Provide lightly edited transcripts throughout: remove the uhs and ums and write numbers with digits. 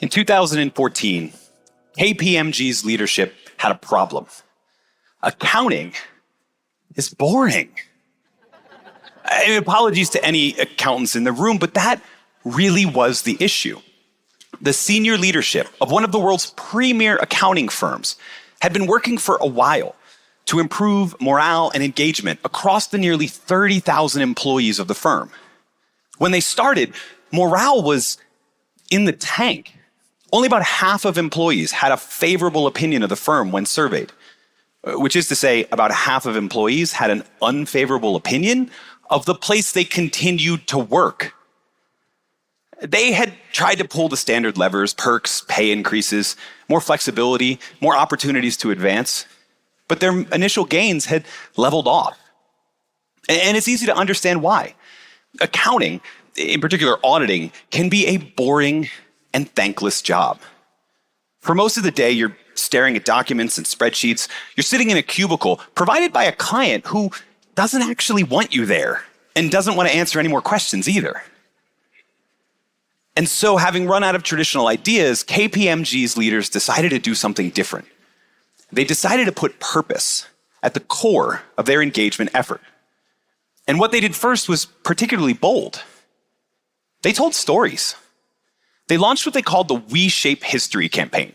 In 2014, KPMG's leadership had a problem. Accounting is boring. Apologies to any accountants in the room, but that really was the issue. The senior leadership of one of the world's premier accounting firms had been working for a while to improve morale and engagement across the nearly 30,000 employees of the firm. When they started, morale was in the tank. Only about half of employees had a favorable opinion of the firm when surveyed, which is to say about half of employees had an unfavorable opinion of the place they continued to work. They had tried to pull the standard levers, perks, pay increases, more flexibility, more opportunities to advance, but their initial gains had leveled off. And it's easy to understand why. Accounting, in particular auditing, can be a boring and thankless job. For most of the day, you're staring at documents and spreadsheets. You're sitting in a cubicle provided by a client who doesn't actually want you there and doesn't want to answer any more questions either. And so, having run out of traditional ideas, KPMG's leaders decided to do something different. They decided to put purpose at the core of their engagement effort. And what they did first was particularly bold. They told stories. They launched what they called the We Shape History campaign,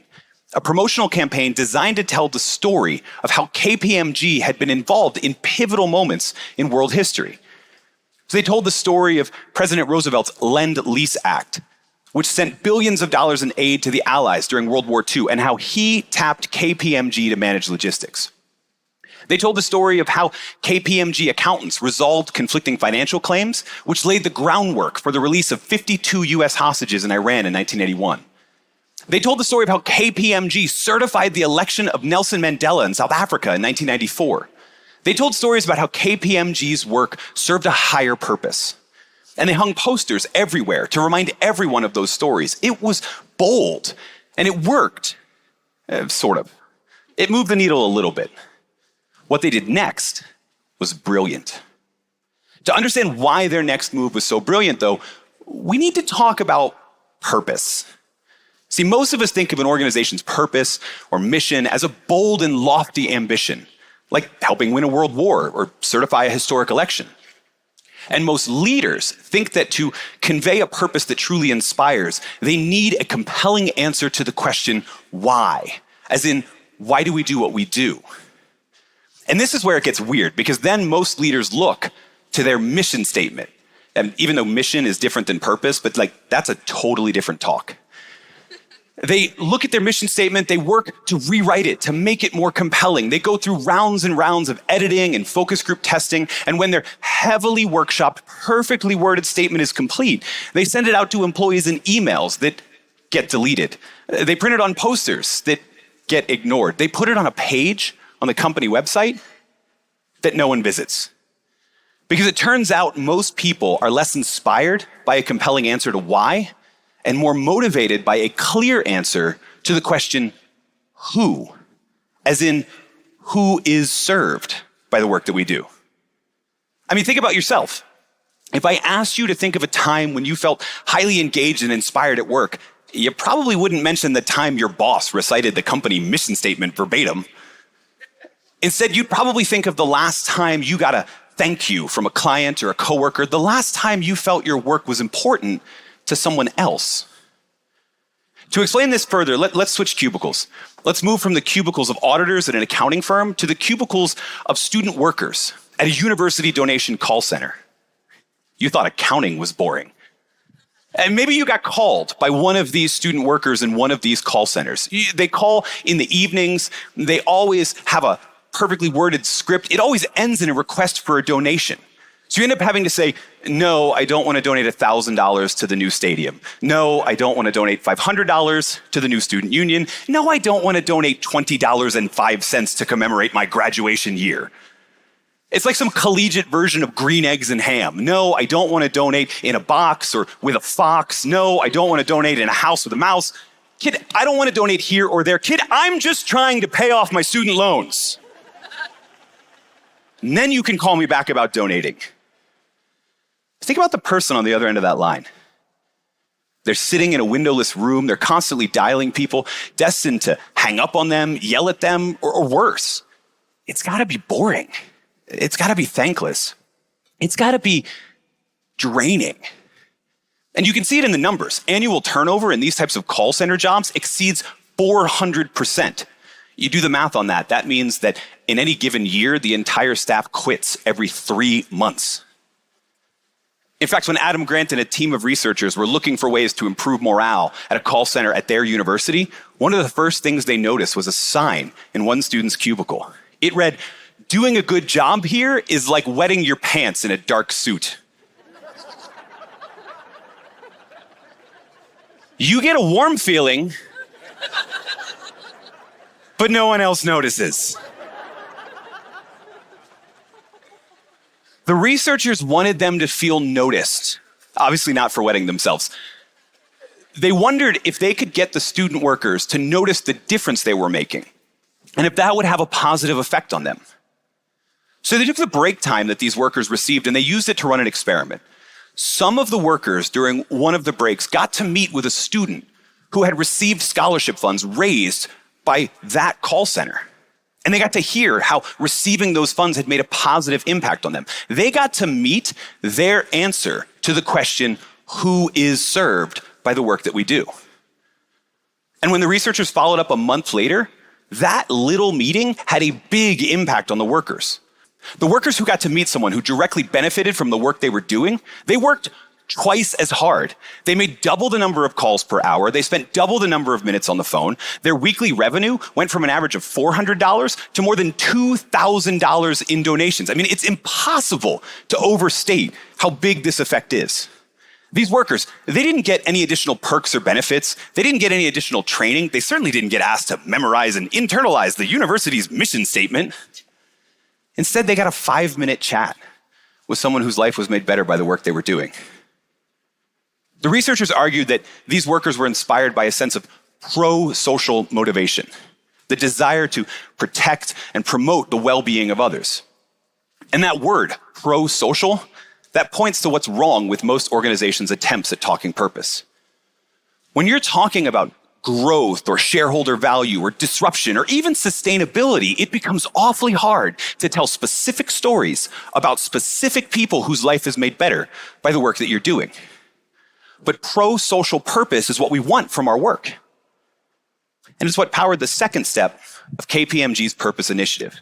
a promotional campaign designed to tell the story of how KPMG had been involved in pivotal moments in world history. So they told the story of President Roosevelt's Lend-Lease Act, which sent billions of dollars in aid to the Allies during World War II, and how he tapped KPMG to manage logistics. They told the story of how KPMG accountants resolved conflicting financial claims, which laid the groundwork for the release of 52 US hostages in Iran in 1981. They told the story of how KPMG certified the election of Nelson Mandela in South Africa in 1994. They told stories about how KPMG's work served a higher purpose. And they hung posters everywhere to remind everyone of those stories. It was bold, and it worked. Sort of. It moved the needle a little bit. What they did next was brilliant. To understand why their next move was so brilliant, though, we need to talk about purpose. See, most of us think of an organization's purpose or mission as a bold and lofty ambition, like helping win a world war or certify a historic election. And most leaders think that to convey a purpose that truly inspires, they need a compelling answer to the question, why? As in, why do we do what we do? And this is where it gets weird, because then most leaders look to their mission statement. And even though mission is different than purpose, but that's a totally different talk. They look at their mission statement, they work to rewrite it, to make it more compelling. They go through rounds and rounds of editing and focus group testing, and when their heavily workshopped, perfectly worded statement is complete, they send it out to employees in emails that get deleted. They print it on posters that get ignored. They put it on a page on the company website that no one visits. Because it turns out most people are less inspired by a compelling answer to why, and more motivated by a clear answer to the question, who? As in, who is served by the work that we do? I mean, think about yourself. If I asked you to think of a time when you felt highly engaged and inspired at work, you probably wouldn't mention the time your boss recited the company mission statement verbatim. Instead, you'd probably think of the last time you got a thank you from a client or a coworker, the last time you felt your work was important to someone else. To explain this further, let's switch cubicles. Let's move from the cubicles of auditors at an accounting firm to the cubicles of student workers at a university donation call center. You thought accounting was boring. And maybe you got called by one of these student workers in one of these call centers. They call in the evenings. They always have a perfectly worded script. It always ends in a request for a donation. So you end up having to say, no, I don't want to donate $1,000 to the new stadium. No, I don't want to donate $500 to the new student union. No, I don't want to donate $20.05 to commemorate my graduation year. It's like some collegiate version of green eggs and ham. No, I don't want to donate in a box or with a fox. No, I don't want to donate in a house with a mouse. Kid, I don't want to donate here or there. Kid, I'm just trying to pay off my student loans. And then you can call me back about donating. Think about the person on the other end of that line. They're sitting in a windowless room. They're constantly dialing people, destined to hang up on them, yell at them, or worse. It's got to be boring. It's got to be thankless. It's got to be draining. And you can see it in the numbers. Annual turnover in these types of call center jobs exceeds 400%. You do the math on that. That means that in any given year, the entire staff quits every 3 months. In fact, when Adam Grant and a team of researchers were looking for ways to improve morale at a call center at their university, one of the first things they noticed was a sign in one student's cubicle. It read, "Doing a good job here is like wetting your pants in a dark suit." You get a warm feeling, but no one else notices. The researchers wanted them to feel noticed, obviously not for wetting themselves. They wondered if they could get the student workers to notice the difference they were making, and if that would have a positive effect on them. So they took the break time that these workers received and they used it to run an experiment. Some of the workers during one of the breaks got to meet with a student who had received scholarship funds raised by that call center. And they got to hear how receiving those funds had made a positive impact on them. They got to meet their answer to the question, who is served by the work that we do? And when the researchers followed up a month later, that little meeting had a big impact on the workers. The workers who got to meet someone who directly benefited from the work they were doing, they worked twice as hard. They made double the number of calls per hour. They spent double the number of minutes on the phone. Their weekly revenue went from an average of $400 to more than $2,000 in donations. I mean, it's impossible to overstate how big this effect is. These workers, they didn't get any additional perks or benefits. They didn't get any additional training. They certainly didn't get asked to memorize and internalize the university's mission statement. Instead, they got a 5-minute chat with someone whose life was made better by the work they were doing. The researchers argued that these workers were inspired by a sense of pro-social motivation, the desire to protect and promote the well-being of others. And that word, pro-social, that points to what's wrong with most organizations' attempts at talking purpose. When you're talking about growth or shareholder value or disruption or even sustainability, it becomes awfully hard to tell specific stories about specific people whose life is made better by the work that you're doing. But pro-social purpose is what we want from our work. And it's what powered the second step of KPMG's purpose initiative.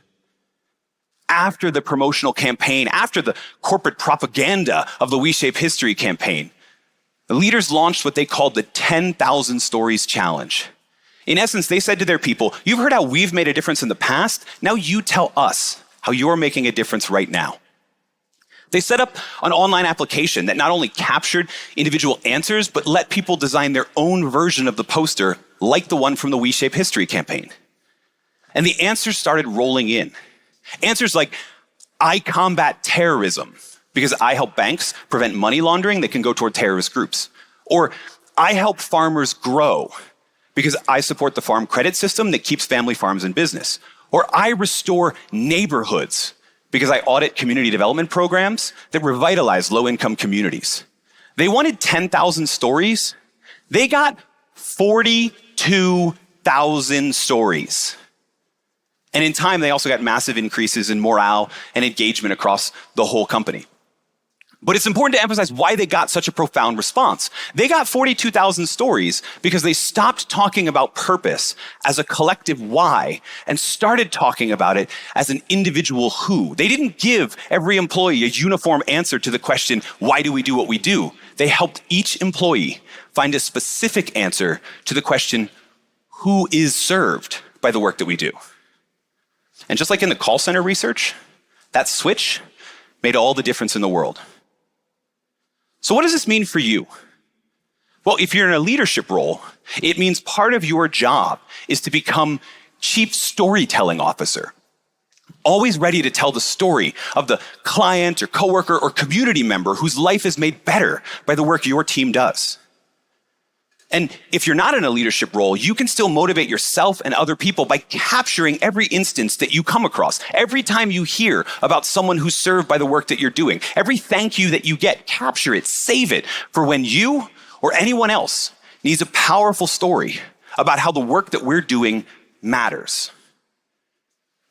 After the promotional campaign, after the corporate propaganda of the We Shape History campaign, the leaders launched what they called the 10,000 Stories Challenge. In essence, they said to their people, you've heard how we've made a difference in the past. Now you tell us how you're making a difference right now. They set up an online application that not only captured individual answers, but let people design their own version of the poster, like the one from the We Shape History campaign. And the answers started rolling in. Answers like, I combat terrorism because I help banks prevent money laundering that can go toward terrorist groups. Or I help farmers grow because I support the farm credit system that keeps family farms in business. Or I restore neighborhoods because I audit community development programs that revitalize low-income communities. They wanted 10,000 stories. They got 42,000 stories. And in time, they also got massive increases in morale and engagement across the whole company. But it's important to emphasize why they got such a profound response. They got 42,000 stories because they stopped talking about purpose as a collective why and started talking about it as an individual who. They didn't give every employee a uniform answer to the question, why do we do what we do? They helped each employee find a specific answer to the question, who is served by the work that we do? And just like in the call center research, that switch made all the difference in the world. So what does this mean for you? Well, if you're in a leadership role, it means part of your job is to become chief storytelling officer, always ready to tell the story of the client or coworker or community member whose life is made better by the work your team does. And if you're not in a leadership role, you can still motivate yourself and other people by capturing every instance that you come across. Every time you hear about someone who's served by the work that you're doing, every thank you that you get, capture it, save it for when you or anyone else needs a powerful story about how the work that we're doing matters.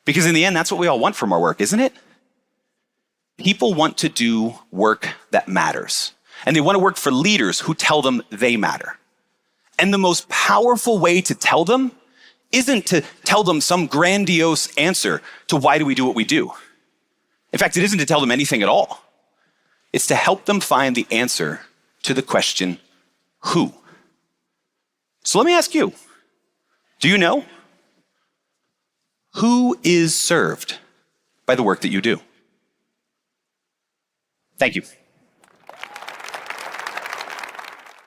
Because in the end, that's what we all want from our work, isn't it? People want to do work that matters. And they want to work for leaders who tell them they matter. And the most powerful way to tell them isn't to tell them some grandiose answer to why do we do what we do. In fact, it isn't to tell them anything at all. It's to help them find the answer to the question, who? So let me ask you, do you know? Who is served by the work that you do? Thank you.